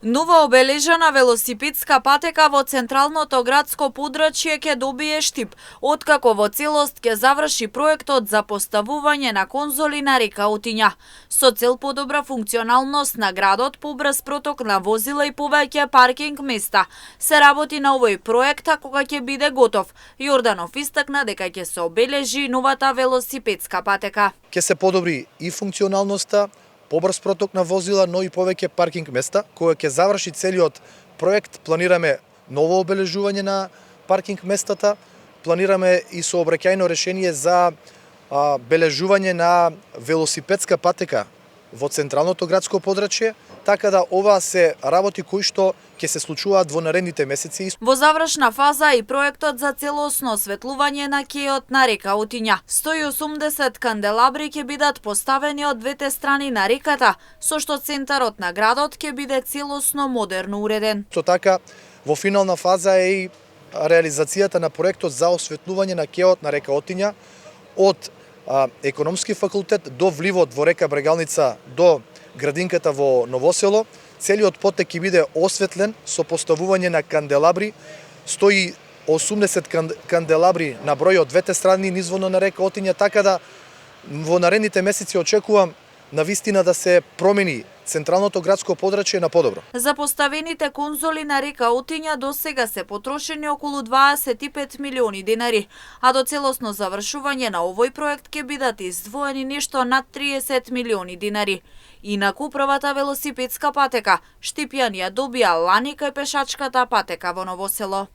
Нова обележана велосипедска патека во централното градско подрачје ќе добие штип, откако во целост ќе заврши проектот за поставување на конзоли на река Отиња. Со цел подобра функционалност на градот, побрз проток на возила и повеќе паркинг места, се работи на овој проект, а кога ќе биде готов, Јорданов истакна дека ќе се обележи новата велосипедска патека. Ќе се подобри и функционалноста, побрз проток на возила, но и повеќе паркинг места. Кога ќе заврши целиот проект, планираме ново обележување на паркинг местата, планираме и сообраќајно решение за бележување на велосипедска патека во централното градско подрачје, така да ова се работи кои што ќе се случуваат во наредните месеци. Во завршна фаза и проектот за целосно осветлување на кејот на река Отиња. 180 канделабри ќе бидат поставени од двете страни на реката, со што центарот на градот ќе биде целосно модерно уреден. Исто така, во финална фаза е и реализацијата на проектот за осветлување на кејот на река Отиња од Економски факултет до вливот во река Брегалница до градинката во Новосело. Целиот потек ќе биде осветлен со поставување на канделабри, 180 канделабри на број од двете страни низводно на река Отиња, така да во наредните месеци очекувам навистина да се промени централното градско подрачје на подобро. За поставените конзоли на река Отиња до сега се потрошени околу 25 милиони денари, а до целосно завршување на овој проект ќе бидат издвоени нешто над 30 милиони денари. Инаку првата велосипедска патека штип ја добија лани кај пешачката патека во Новосело.